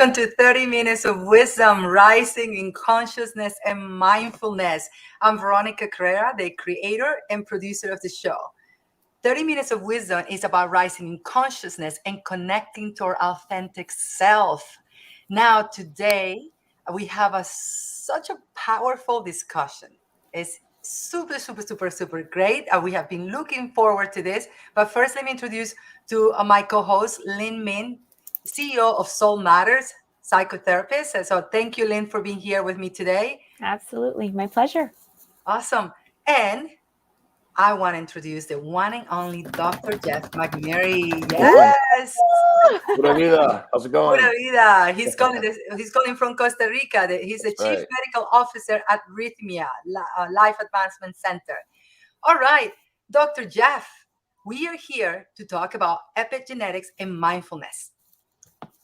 Welcome to 30 Minutes of Wisdom, Rising in Consciousness and Mindfulness. I'm Veronica Carrera, the creator and producer of the show. 30 Minutes of Wisdom is about rising in consciousness and connecting to our authentic self. Now, today, we have such a powerful discussion. It's super great. We have been looking forward to this. But first, let me introduce to my co-host, Lynn Min, CEO of Soul Matters, psychotherapist. So thank you, Lynn, for being here with me today. Absolutely. My pleasure. Awesome. And I want to introduce the one and only Dr. Jeff McNairy. Yes. Pura vida. How's it going? Pura vida. He's calling from Costa Rica. He's the Chief Medical Officer at Rhythmia Life Advancement Center. All right, Dr. Jeff, we are here to talk about epigenetics and mindfulness.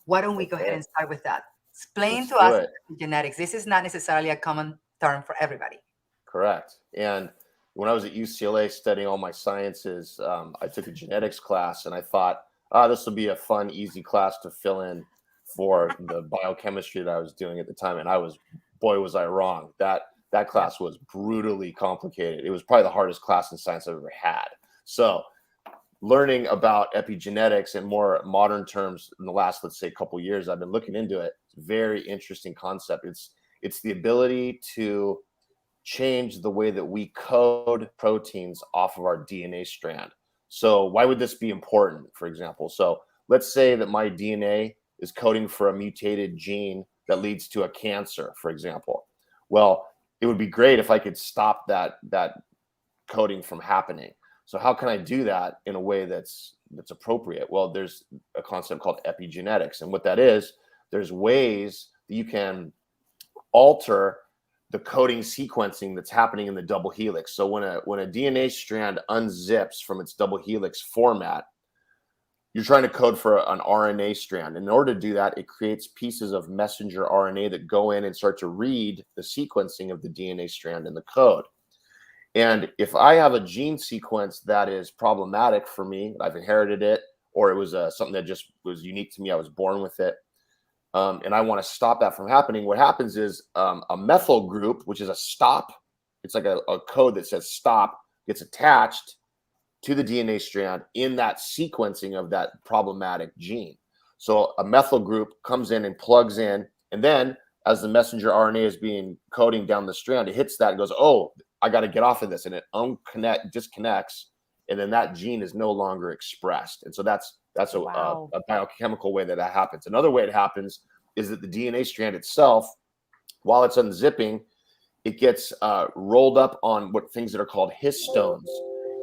Why don't we go ahead and start with that? Explain to us epigenetics. This is not necessarily a common term for everybody. Correct. And when I was at UCLA studying all my sciences, I took a genetics class and I thought, this will be a fun, easy class to fill in for the biochemistry that I was doing at the time. And was I wrong. That class was brutally complicated. It was probably the hardest class in science I've ever had. So learning about epigenetics in more modern terms in the last, let's say, couple years, I've been looking into it. It's a very interesting concept. It's the ability to change the way that we code proteins off of our DNA strand. So why would this be important, for example? So let's say that my DNA is coding for a mutated gene that leads to a cancer, for example. Well, it would be great if I could stop that coding from happening. So how can I do that in a way that's appropriate? Well, there's a concept called epigenetics. And what that is, there's ways that you can alter the coding sequencing that's happening in the double helix. So when a DNA strand unzips from its double helix format, you're trying to code for an RNA strand. And in order to do that, it creates pieces of messenger RNA that go in and start to read the sequencing of the DNA strand in the code. And if I have a gene sequence that is problematic for me, I've inherited it, or it was something that just was unique to me, I was born with it, and I want to stop that from happening, what happens is a methyl group, which is a stop, it's like a code that says stop, gets attached to the DNA strand in that sequencing of that problematic gene. So a methyl group comes in and plugs in, and then as the messenger RNA is being coding down the strand, it hits that and goes, oh, I got to get off of this, and it disconnects, and then that gene is no longer expressed. And so that's a biochemical way that happens. Another way it happens is that the DNA strand itself, while it's unzipping, it gets rolled up on things that are called histones,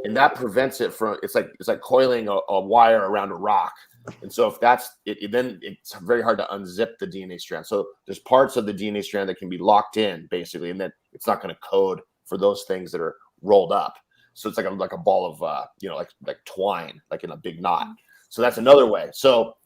and that prevents it from. It's like coiling a wire around a rock. And so if that's it, then it's very hard to unzip the DNA strand. So there's parts of the DNA strand that can be locked in, basically, and then it's not going to code for those things that are rolled up. So it's like a ball of like twine, like in a big knot. So that's another way. So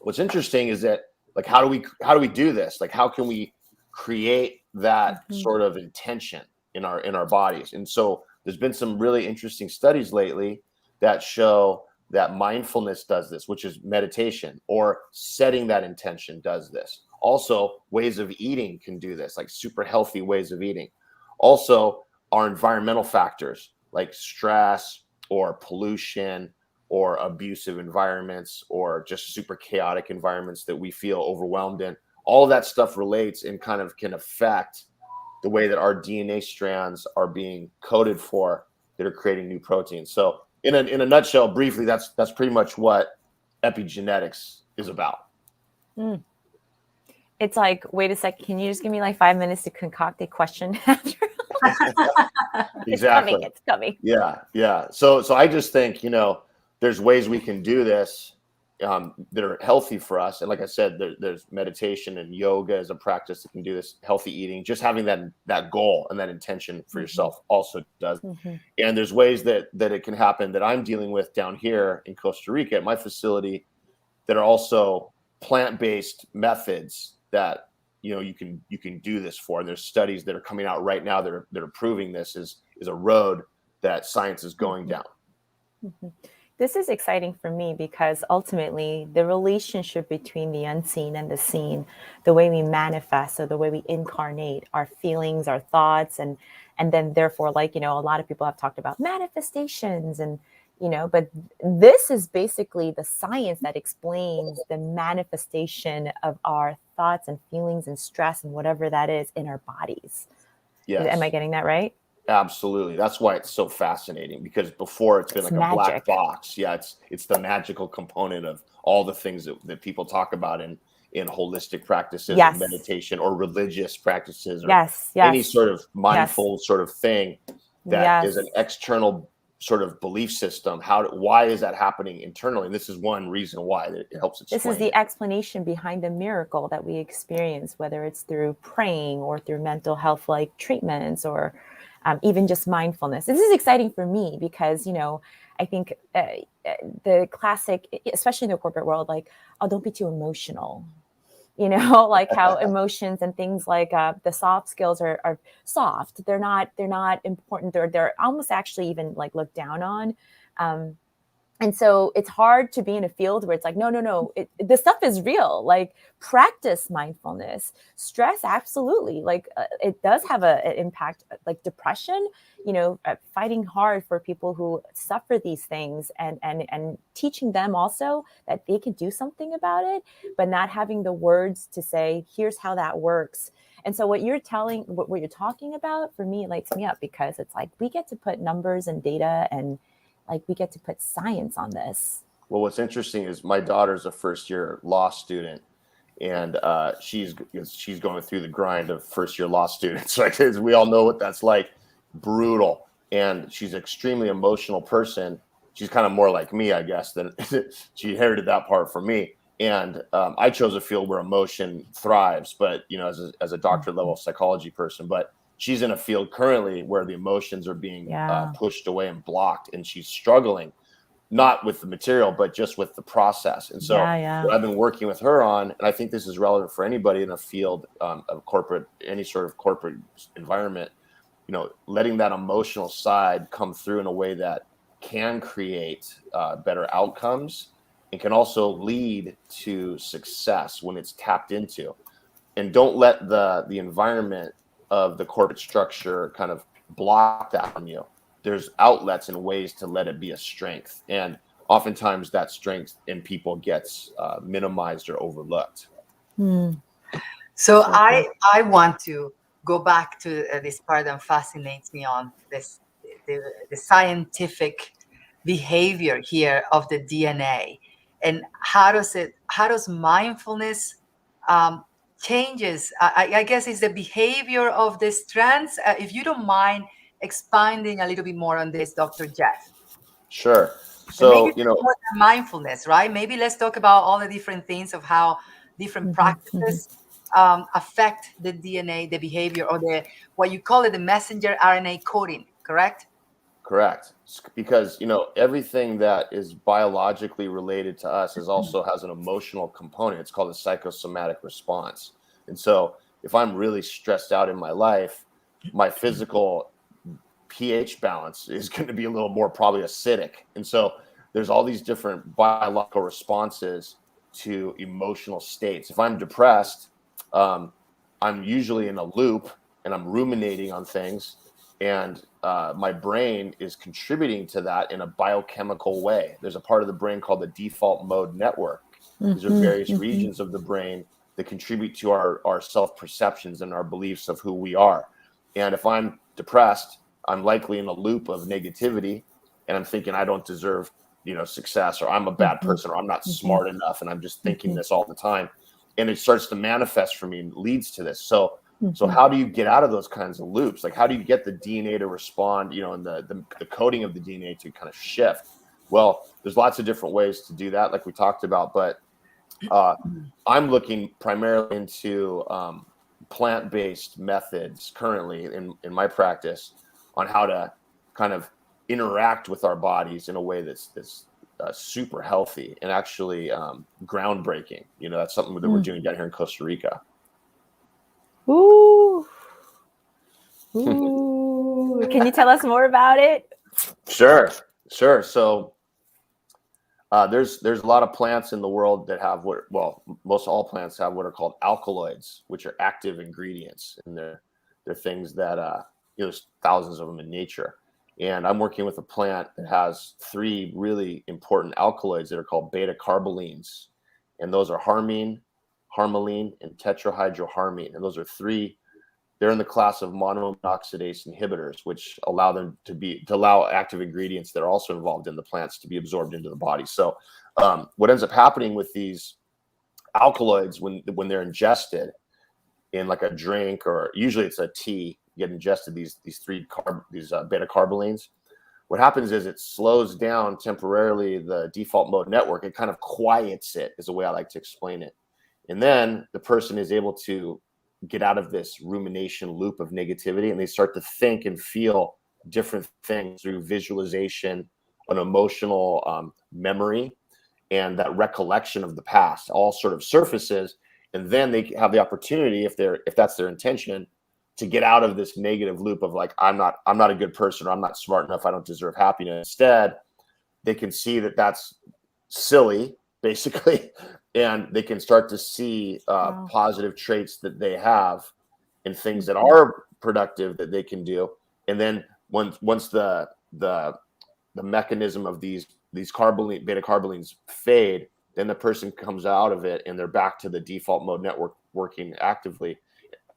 what's interesting is that, like, how do we do this? Like, how can we create that sort of intention in our bodies? And so there's been some really interesting studies lately that show that mindfulness does this, which is meditation, or setting that intention does this. Also, ways of eating can do this, like super healthy ways of eating. Also, our environmental factors like stress or pollution or abusive environments or just super chaotic environments that we feel overwhelmed in. All of that stuff relates and kind of can affect the way that our DNA strands are being coded for that are creating new proteins. So in a nutshell, briefly, that's pretty much what epigenetics is about. It's like, wait a second, can you just give me like 5 minutes to concoct a question after? Exactly. It's coming. Yeah. So I just think, there's ways we can do this that are healthy for us. And like I said, there's meditation and yoga as a practice that can do this, healthy eating, just having that goal and that intention for yourself also does. And there's ways that it can happen that I'm dealing with down here in Costa Rica at my facility that are also plant-based methods that you can do this for. And there's studies that are coming out right now that are proving this is a road that science is going down. This is exciting for me because ultimately the relationship between the unseen and the seen, the way we manifest, so the way we incarnate our feelings, our thoughts, and then therefore, like, you know, a lot of people have talked about manifestations and, you know, but this is basically the science that explains the manifestation of our thoughts and feelings and stress and whatever that is in our bodies. Yes. Am I getting that right? Absolutely. That's why it's so fascinating, because before it's been like a black box. Yeah, it's the magical component of all the things that people talk about in holistic practices, or meditation, or religious practices, or any sort of mindful sort of thing that is an external sort of belief system. Why is that happening internally? And this is one reason why it helps explain. This is the explanation behind the miracle that we experience, whether it's through praying or through mental health like treatments, or even just mindfulness. This is exciting for me because, you know, I think the classic, especially in the corporate world, like, oh, don't be too emotional. You know, like how emotions and things like the soft skills are soft. They're not important. They're almost actually even like looked down on. And so it's hard to be in a field where it's like, no, this stuff is real. Like, practice mindfulness. Stress, absolutely. Like, it does have an impact, like depression, you know, fighting hard for people who suffer these things, and teaching them also that they can do something about it, but not having the words to say, here's how that works. And so what you're talking about, for me, it lights me up, because it's like, we get to put numbers and data, and like, we get to put science on this. Well, what's interesting is my daughter's a first-year law student, and she's going through the grind of first-year law students. Right? We all know what that's like, brutal. And she's an extremely emotional person. She's kind of more like me, I guess, than she inherited that part from me. And I chose a field where emotion thrives, but, you know, as a doctorate level psychology person, but she's in a field currently where the emotions are being pushed away and blocked, and she's struggling, not with the material, but just with the process. And so what I've been working with her on, and I think this is relevant for anybody in a field of corporate, any sort of corporate environment, you know, letting that emotional side come through in a way that can create better outcomes, and can also lead to success when it's tapped into. And don't let the environment of the corporate structure kind of block that from you. There's outlets and ways to let it be a strength. And oftentimes that strength in people gets minimized or overlooked. So I want to go back to this part that fascinates me on this, the scientific behavior here of the DNA, and how does mindfulness changes, I guess, is the behavior of the strands. If you don't mind expanding a little bit more on this, Dr. Jeff. Sure. So, you know, more than mindfulness, right? Maybe let's talk about all the different things of how different practices affect the DNA, the behavior, or what you call it, the messenger RNA coding, correct? Correct. Because, you know, everything that is biologically related to us also has an emotional component. It's called a psychosomatic response. And so if I'm really stressed out in my life, my physical pH balance is going to be a little more probably acidic. And so there's all these different biological responses to emotional states. If I'm depressed, I'm usually in a loop and I'm ruminating on things, and my brain is contributing to that in a biochemical way. There's a part of the brain called the default mode network. These are various regions of the brain that contribute to our self-perceptions and our beliefs of who we are. And if I'm depressed, I'm likely in a loop of negativity, and I'm thinking I don't deserve, you know, success, or I'm a bad person, or I'm not smart enough, and I'm just thinking this all the time. And it starts to manifest for me and leads to this. So how do you get out of those kinds of loops? Like, how do you get the DNA to respond, you know, and the coding of the DNA to kind of shift? Well, there's lots of different ways to do that, like we talked about, but I'm looking primarily into plant-based methods currently in my practice on how to kind of interact with our bodies in a way that's super healthy and actually groundbreaking. You know, that's something that we're doing down here in Costa Rica. Ooh. Ooh. Can you tell us more about it? Sure. So There's a lot of plants in the world that have most all plants have what are called alkaloids, which are active ingredients, and they're things that there's thousands of them in nature. And I'm working with a plant that has 3 really important alkaloids that are called beta carbolines, and those are harmine, harmaline, and tetrahydroharmine. And those are 3. They're in the class of monoamine oxidase inhibitors, which allow them to allow active ingredients that are also involved in the plants to be absorbed into the body. So what ends up happening with these alkaloids when they're ingested in like a drink, or usually it's a tea, you get ingested these beta carbolines. What happens is it slows down temporarily the default mode network. It kind of quiets it, is the way I like to explain it. And then the person is able to get out of this rumination loop of negativity, and they start to think and feel different things through visualization, an emotional memory, and that recollection of the past all sort of surfaces. And then they have the opportunity, if that's their intention, to get out of this negative loop of like, I'm not a good person, or I'm not smart enough, I don't deserve happiness. Instead, they can see that that's silly, basically, and they can start to see positive traits that they have and things that are productive that they can do. And then once the mechanism of these beta carbolines fade, then the person comes out of it and they're back to the default mode network working actively.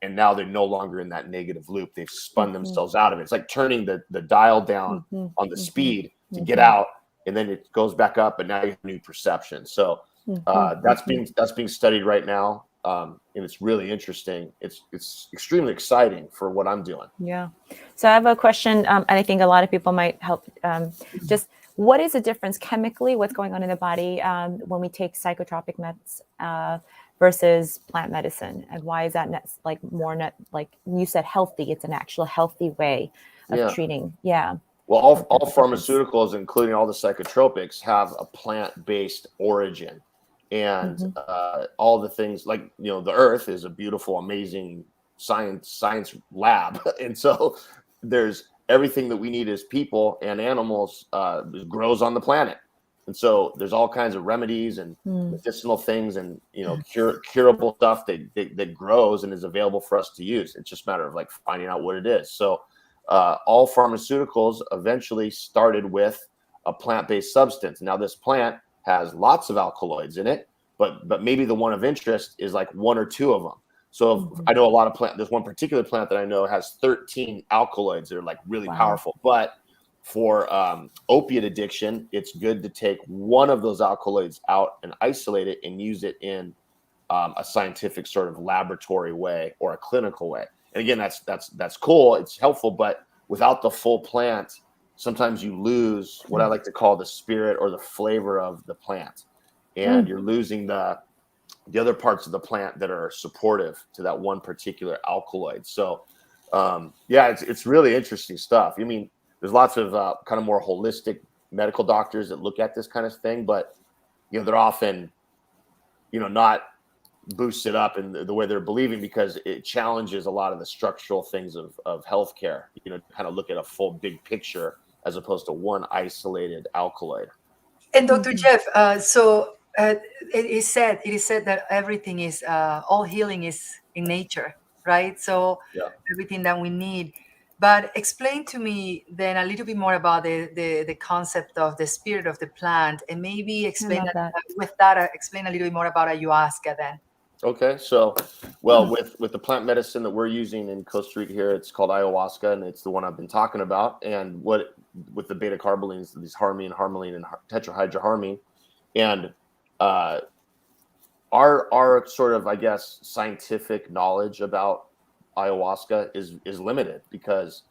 And now they're no longer in that negative loop. They've spun themselves out of it. It's like turning the dial down on the speed to get out, and then it goes back up, but now you have new perception. So that's being studied right now, and it's really interesting. It's extremely exciting for what I'm doing. Yeah. So I have a question, and I think a lot of people might help. Just what is the difference chemically? What's going on in the body when we take psychotropic meds versus plant medicine, and why is that like you said, healthy? It's an actual healthy way of treating. Yeah. Well, all pharmaceuticals, including all the psychotropics, have a plant-based origin, and all the things like the Earth is a beautiful, amazing science lab, and so there's everything that we need as people and animals grows on the planet. And so there's all kinds of remedies and medicinal things and curable stuff that grows and is available for us to use. It's just a matter of like finding out what it is. So all pharmaceuticals eventually started with a plant-based substance. Now this plant has lots of alkaloids in it, but maybe the one of interest is like 1 or 2 of them. So I know a lot of plants. There's one particular plant that I know has 13 alkaloids that are like really powerful. But for opiate addiction, it's good to take one of those alkaloids out and isolate it and use it in a scientific sort of laboratory way or a clinical way. And again, that's cool. It's helpful, but without the full plant, sometimes you lose what I like to call the spirit or the flavor of the plant, and you're losing the other parts of the plant that are supportive to that one particular alkaloid. So, it's really interesting stuff. I mean, there's lots of kind of more holistic medical doctors that look at this kind of thing, but they're often, not boosted up in the way they're believing, because it challenges a lot of the structural things of healthcare. Kind of look at a full big picture as opposed to one isolated alkaloid. And Dr. Jeff, it is said that everything is all healing is in nature, right? So everything that we need. But explain to me then a little bit more about the concept of the spirit of the plant, and maybe explain explain a little bit more about ayahuasca then. Okay, so with the plant medicine that we're using in Costa Rica here, it's called ayahuasca, and it's the one I've been talking about. And with the beta carbolines, these harmine, harmaline, and tetrahydroharmine, and our sort of, I guess, scientific knowledge about ayahuasca is limited, because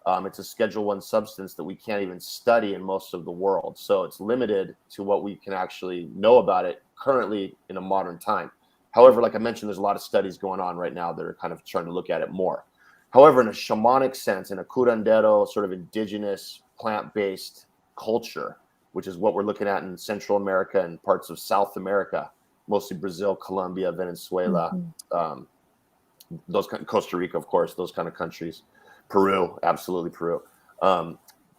it's a Schedule I substance that we can't even study in most of the world. So it's limited to what we can actually know about it currently in a modern time. However, like I mentioned, there's a lot of studies going on right now that are kind of trying to look at it more. However, in a shamanic sense, in a curandero sort of indigenous plant-based culture, which is what we're looking at in Central America and parts of South America, mostly Brazil, Colombia, Venezuela, Costa Rica, of course, those kind of countries, Peru, absolutely Peru.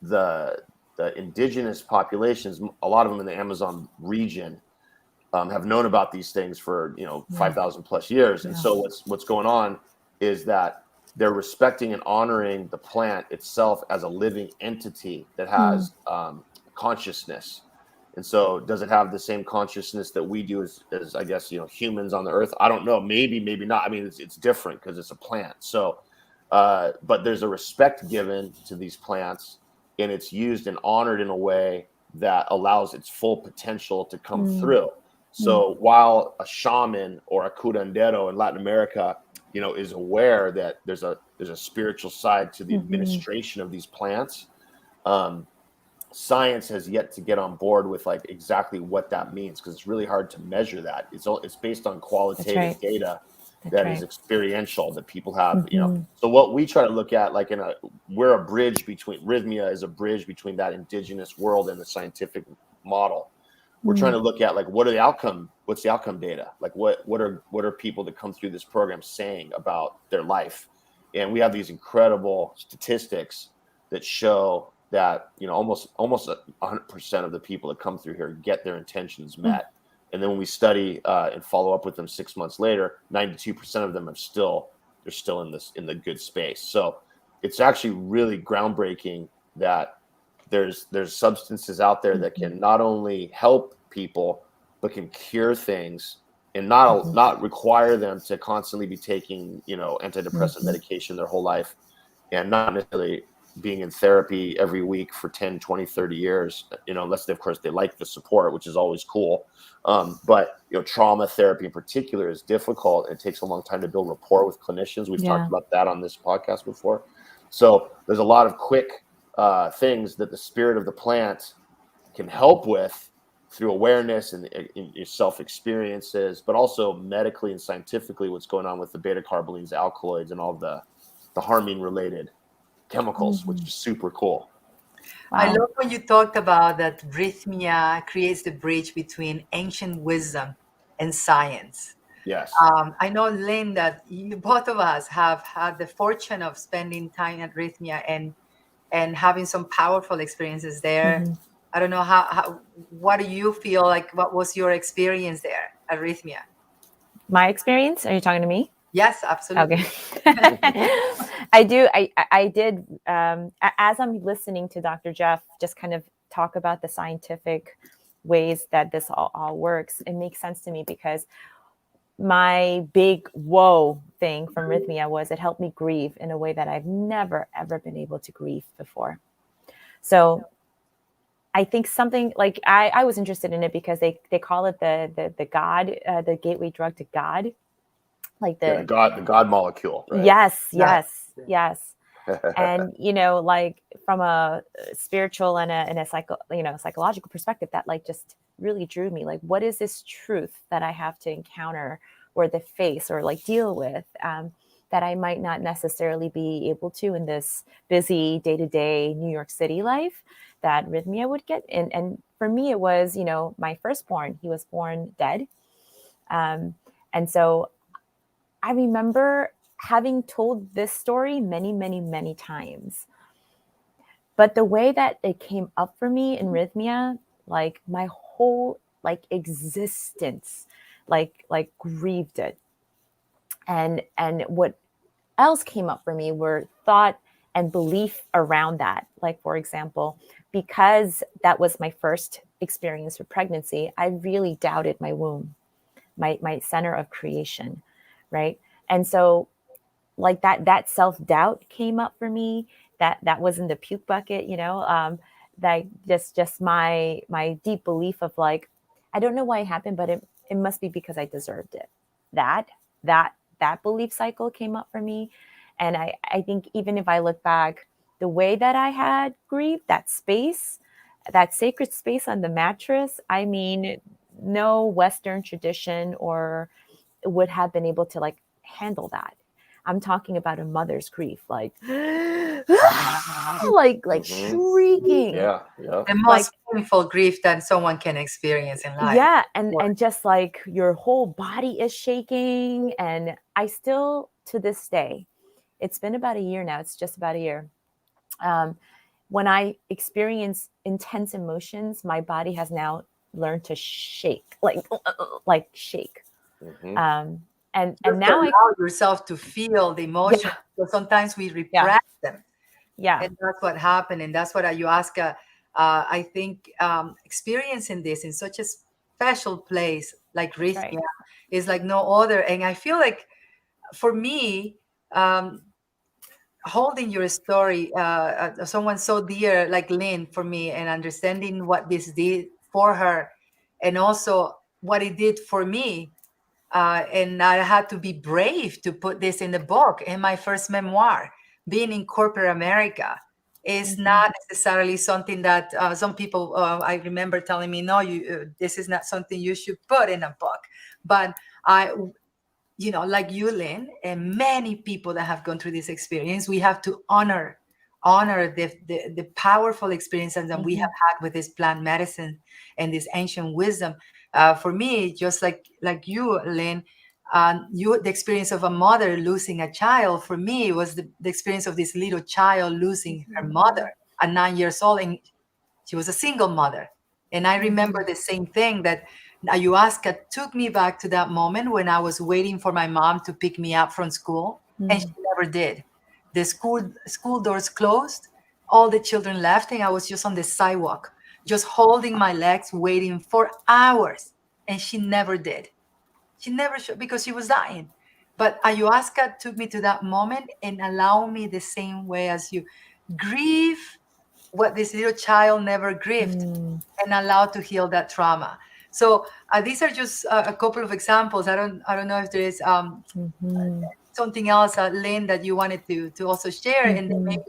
The the indigenous populations, a lot of them in the Amazon region, have known about these things for 5,000 plus years. And so what's going on is that they're respecting and honoring the plant itself as a living entity that has consciousness. And so does it have the same consciousness that we do as I guess, humans on the earth? I don't know. Maybe not. I mean, it's different because it's a plant. So, but there's a respect given to these plants, and it's used and honored in a way that allows its full potential to come through. So while a shaman or a curandero in Latin America, is aware that there's a spiritual side to the administration of these plants, science has yet to get on board with like exactly what that means, because it's really hard to measure that. It's based on qualitative data that is experiential, that people have. So what we try to look at, like we're a bridge between, Rhythmia is a bridge between that indigenous world and the scientific model. We're trying to look at like what's the outcome data, like what are people that come through this program saying about their life. And we have these incredible statistics that show that almost 100% of the people that come through here get their intentions met. And then when we study and follow up with them 6 months later, 92% of them they're still in the good space. So it's actually really groundbreaking that there's substances out there that can not only help people but can cure things, and not require them to constantly be taking antidepressant medication their whole life, and not necessarily being in therapy every week for 10, 20, 30 years, unless of course they like the support, which is always cool. But trauma therapy in particular is difficult. It takes a long time to build rapport with clinicians. We've talked about that on this podcast before. So there's a lot of quick things that the spirit of the plant can help with through awareness and your self-experiences, but also medically and scientifically what's going on with the beta-carbolines, alkaloids, and all the harming related chemicals, which is super cool. Wow. I love when you talked about that Rhythmia creates the bridge between ancient wisdom and science. Yes. I know, Lynn, that both of us have had the fortune of spending time at Rhythmia and having some powerful experiences there. I don't know what do you feel like? What was your experience there at Rhythmia? My experience? Are you talking to me? Yes, absolutely. Okay. I did, as I'm listening to Dr. Jeff just kind of talk about the scientific ways that this all works, it makes sense to me, because my big whoa thing from Rhythmia was it helped me grieve in a way that I've never, ever been able to grieve before. So I think something like I was interested in it because they call it the God, the gateway drug to God. Like the God molecule, right? Yes. And like from a spiritual and a psychological perspective, that like just really drew me. Like, what is this truth that I have to encounter or the face or like deal with that I might not necessarily be able to in this busy day-to-day New York City life that Rhythmia would get. And for me, it was my firstborn. He was born dead, and so I remember having told this story many, many, many times. But the way that it came up for me in Rhythmia, like my whole like existence, like grieved it. And what else came up for me were thought and belief around that. Like, for example, because that was my first experience with pregnancy, I really doubted my womb, my center of creation. Right. And so like that self-doubt came up for me, that was in the puke bucket, that just my deep belief of like, I don't know why it happened, but it must be because I deserved it. That belief cycle came up for me. And I think even if I look back, the way that I had grieved, that space, that sacred space on the mattress, I mean, no Western tradition or would have been able to like handle that. I'm talking about a mother's grief, like shrieking. Yeah. The most painful grief that someone can experience in life. Yeah, and just like your whole body is shaking. And I still, to this day, it's been about a year now. It's just about a year. When I experience intense emotions, my body has now learned to shake, like shake. Mm-hmm. And Just now allow yourself to feel the emotion. Yeah. So sometimes we repress them. Yeah. And that's what happened. And that's what ayahuasca, I think, experiencing this in such a special place like That's Rhythmia right. is like no other. And I feel like for me, holding your story, someone so dear like Lynn for me, and understanding what this did for her, and also what it did for me. And I had to be brave to put this in the book, in my first memoir. Being in corporate America is not necessarily something that some people, I remember telling me, no, this is not something you should put in a book. But I, like you, Lynn, and many people that have gone through this experience, we have to honor the powerful experiences that we have had with this plant medicine and this ancient wisdom. For me, just like you, Lynn, the experience of a mother losing a child, for me, was the experience of this little child losing her mother at 9 years old, and she was a single mother. And I remember the same thing, that ayahuasca took me back to that moment when I was waiting for my mom to pick me up from school, and she never did. The school doors closed, all the children left, and I was just on the sidewalk, just holding my legs, waiting for hours, and she never did. She never showed, because she was dying. But ayahuasca took me to that moment and allowed me the same way as you grieve what this little child never grieved, and allowed to heal that trauma. So these are just a couple of examples. I don't know if there is something else, Lynn, that you wanted to also share, and then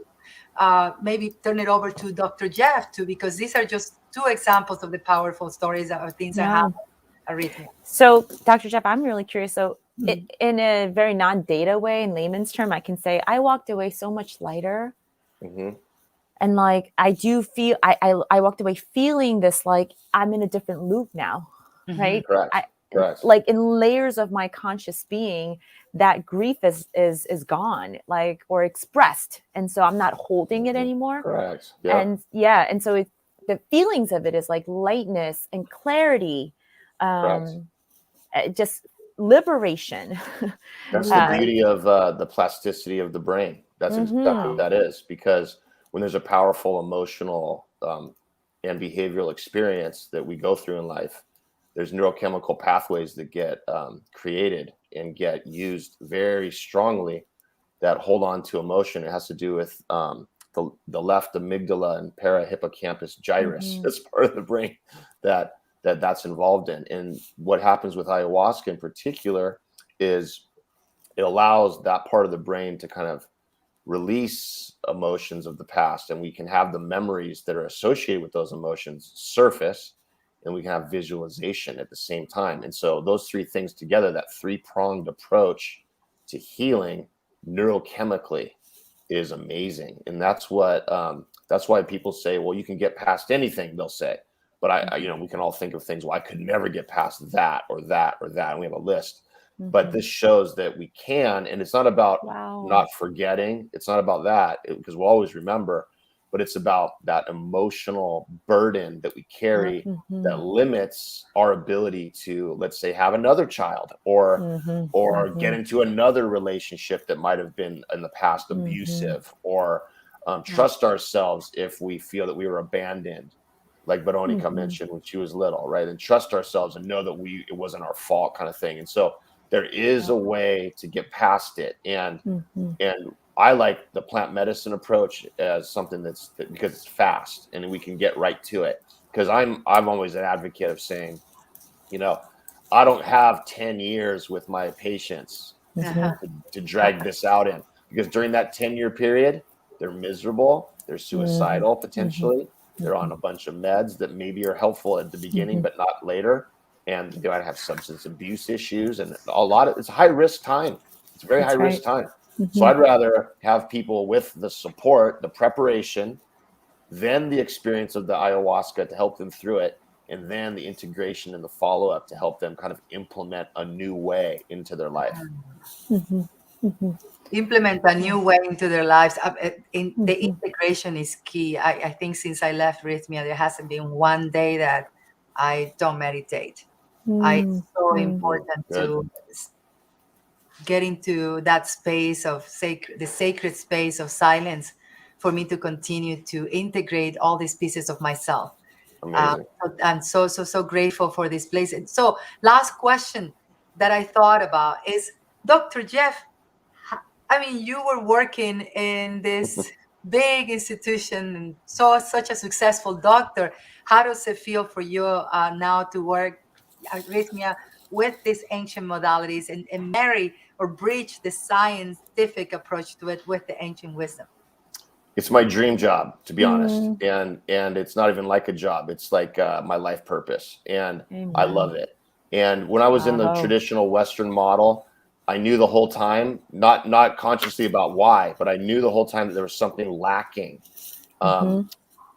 maybe turn it over to Dr. Jeff too, because these are just two examples of the powerful stories of things that happen at Rhythmia. So, Dr. Jeff, I'm really curious. So, in a very non-data way, in layman's term, I can say I walked away so much lighter. And like, I do feel, I walked away feeling this, like I'm in a different loop now, right? Correct. Like in layers of my conscious being, that grief is gone, like, or expressed. And so I'm not holding it anymore. Correct. Yep. And so the feelings of it is like lightness and clarity, just liberation. That's the beauty of the plasticity of the brain. That's exactly what that is, because when there's a powerful emotional and behavioral experience that we go through in life, there's neurochemical pathways that get created and get used very strongly that hold on to emotion. It has to do with the left amygdala and parahippocampus gyrus. That's part of the brain that's involved in. And what happens with ayahuasca in particular is it allows that part of the brain to kind of release emotions of the past, and we can have the memories that are associated with those emotions surface, and we can have visualization at the same time. And so those three things together, that three-pronged approach to healing neurochemically, is amazing. And that's why people say, well, you can get past anything, they'll say. But we can all think of things, well, I could never get past that or that or that, and we have a list. But this shows that we can, and it's not about not forgetting. It's not about that, because we'll always remember, but it's about that emotional burden that we carry that limits our ability to, let's say, have another child or get into another relationship that might have been in the past abusive, or trust ourselves if we feel that we were abandoned, like Veronica mentioned when she was little, right? And trust ourselves and know that it wasn't our fault, kind of thing. And so there is a way to get past it. And I like the plant medicine approach as something because it's fast and we can get right to it. Because I'm always an advocate of saying, I don't have 10 years with my patients to drag this out in, because during that 10-year period, they're miserable, they're suicidal potentially, they're on a bunch of meds that maybe are helpful at the beginning but not later. And they might have substance abuse issues, and it's a high risk time. It's a very high risk time. So I'd rather have people with the support, the preparation, then the experience of the ayahuasca to help them through it, and then the integration and the follow-up to help them kind of implement a new way into their life. implement a new way into their lives. The Mhm. integration is key. I think since I left Rhythmia, there hasn't been one day that I don't meditate. It's so Mm. important Good. to get into that space of the sacred space of silence for me to continue to integrate all these pieces of myself. Amazing. I'm so grateful for this place. And so, last question that I thought about is, Dr. Jeff, I mean, you were working in this big institution and such a successful doctor. How does it feel for you now to work arrhythmia with these ancient modalities and marry or bridge the scientific approach to it with the ancient wisdom? It's my dream job, to be honest, Mm. and it's not even like a job. It's like my life purpose, and I Amen. love it. And when I was in the Wow. traditional Western model, I knew the whole time, not consciously about why, but I knew the whole time that there was something lacking. Mhm.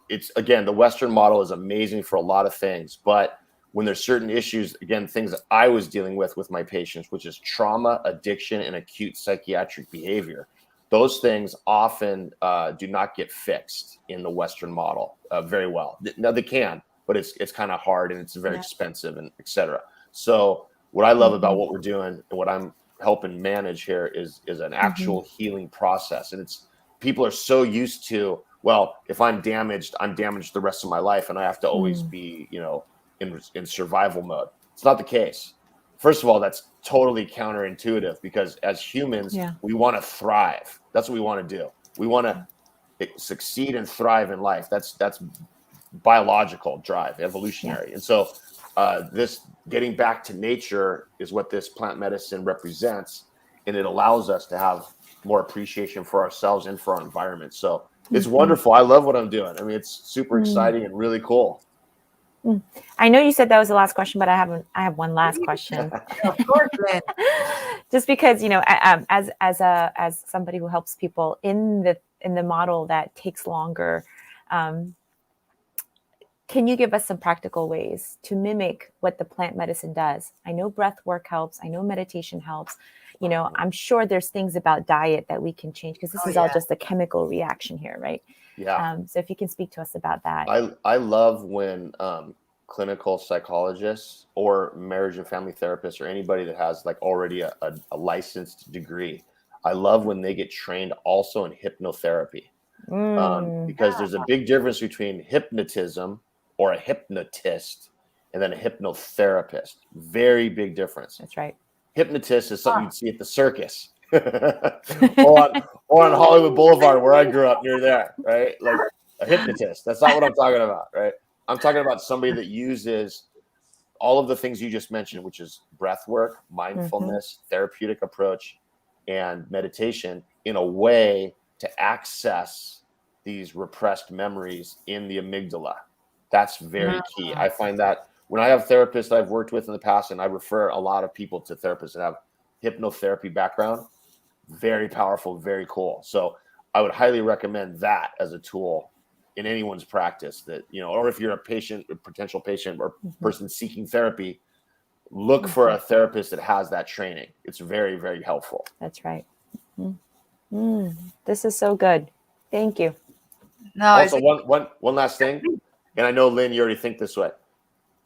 It's, again, the Western model is amazing for a lot of things, but when there's certain issues, again, things that I was dealing with my patients, which is trauma, addiction, and acute psychiatric behavior, those things often do not get fixed in the Western model very well. Now they can, but it's kind of hard and it's very Yeah. expensive and etc. So what I love about Mhm. what we're doing and what I'm helping manage here is an actual healing process. And it's, people are so used to, well, if I'm damaged the rest of my life, and I have to always Mm. be, in survival mode. It's not the case. First of all, that's totally counterintuitive, because as humans, Yeah. we want to thrive. That's what we want to do. We want to succeed and thrive in life. That's biological drive, evolutionary. And so this getting back to nature is what this plant medicine represents, and it allows us to have more appreciation for ourselves and for our environment. So it's wonderful. I love what I'm doing. I mean, it's super exciting and really cool. I know you said that was the last question, but I have one last question. Of course, Lynn. Just because, as somebody who helps people in the model that takes longer, can you give us some practical ways to mimic what the plant medicine does? I know breath work helps. I know meditation helps. I'm sure there's things about diet that we can change, because this is all just a chemical reaction here, right? Yeah. So if you can speak to us about that. I love when clinical psychologists or marriage and family therapists or anybody that has like already a licensed degree, I love when they get trained also in hypnotherapy. Because there's a big difference between hypnotism or a hypnotist and then a hypnotherapist. Very big difference. That's right. Hypnotist is something you'd see at the circus or on Hollywood Boulevard, where I grew up near there, right? Like a hypnotist. That's not what I'm talking about, right? I'm talking about somebody that uses all of the things you just mentioned, which is breath work, mindfulness, therapeutic approach, and meditation in a way to access these repressed memories in the amygdala. That's very key. I find that when I have therapists I've worked with in the past, and I refer a lot of people to therapists that have hypnotherapy background, very powerful, very cool. So I would highly recommend that as a tool in anyone's practice, that, or if you're a patient, a potential patient or person seeking therapy, look for a therapist that has that training. It's very, very helpful. That's right. This is so good. Thank you. No, Also, one last thing, and I know, Lynn, you already think this way.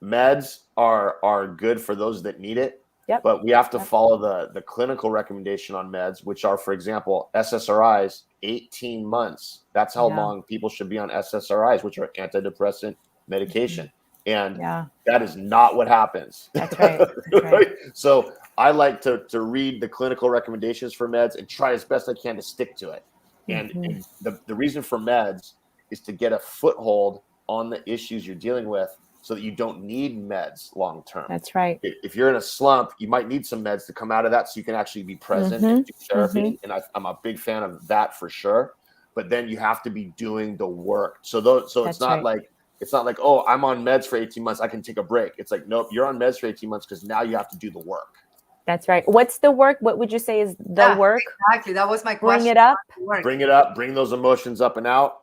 Meds are good for those that need it. Yep. But we have to follow the clinical recommendation on meds, which are, for example, SSRIs, 18 months. That's how long people should be on SSRIs, which are antidepressant medication. And that is not what happens. That's right. That's right. So I like to read the clinical recommendations for meds and try as best I can to stick to it. And the reason for meds is to get a foothold on the issues you're dealing with, so that you don't need meds long term. That's right. If you're in a slump, you might need some meds to come out of that, so you can actually be present and do therapy. And I'm a big fan of that for sure. But then you have to be doing the work. So it's not like, oh, I'm on meds for 18 months, I can take a break. It's like, nope, you're on meds for 18 months because now you have to do the work. That's right. What's the work? What would you say is the work? Exactly. That was my question. Bring it up. Bring it up. Bring those emotions up and out.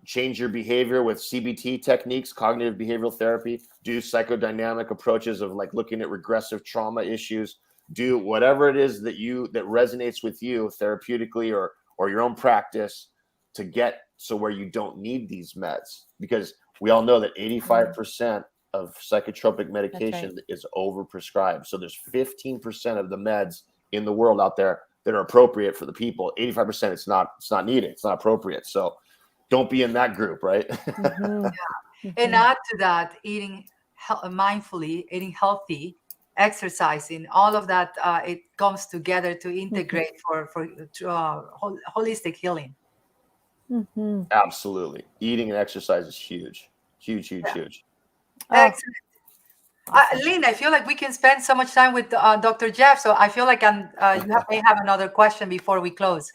Change your behavior with CBT techniques, cognitive behavioral therapy. Do psychodynamic approaches of like looking at regressive trauma issues. do whatever it is that resonates with you therapeutically or your own practice to get so where you don't need these meds, because we all know that 85% of psychotropic medication is overprescribed. So there's 15% of the meds in the world out there that are appropriate for the people. 85% it's not needed. It's not appropriate. So don't be in that group, right? And add to that, eating mindfully, eating healthy, exercising, all of that, it comes together to integrate for holistic healing. Absolutely. Eating and exercise is huge. Huge. Excellent. Lynn, I feel like we can spend so much time with Dr. Jeff, so I feel like may have another question before we close.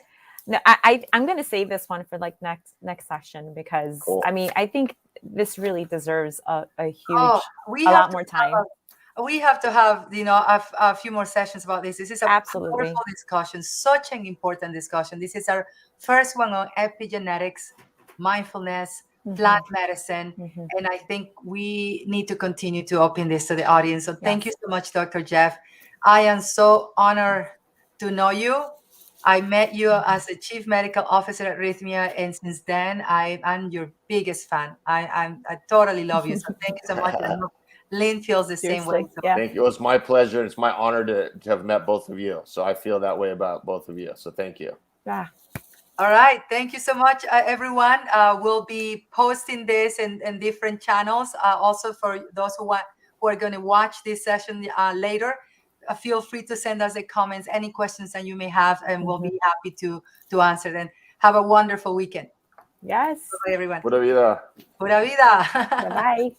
No, I'm going to save this one for like next session, because I mean, I think this really deserves a huge, a lot more time. We have to have, a few more sessions about this. This is a powerful discussion, such an important discussion. This is our first one on epigenetics, mindfulness, plant medicine. And I think we need to continue to open this to the audience. So thank you so much, Dr. Jeff. I am so honored to know you. I met you as the Chief Medical Officer at Rhythmia, and since then, I'm your biggest fan. I totally love you. So thank you so much. I know Lynn feels the same way. So. Thank you. It's my pleasure. It's my honor to have met both of you. So I feel that way about both of you. So thank you. Yeah. All right. Thank you so much, everyone. We'll be posting this in different channels. Also, for those who are going to watch this session later, feel free to send us the comments, any questions that you may have, and we'll be happy to answer them. Have a wonderful weekend. Yes. Bye, everyone. Pura vida. Pura vida. Bye-bye.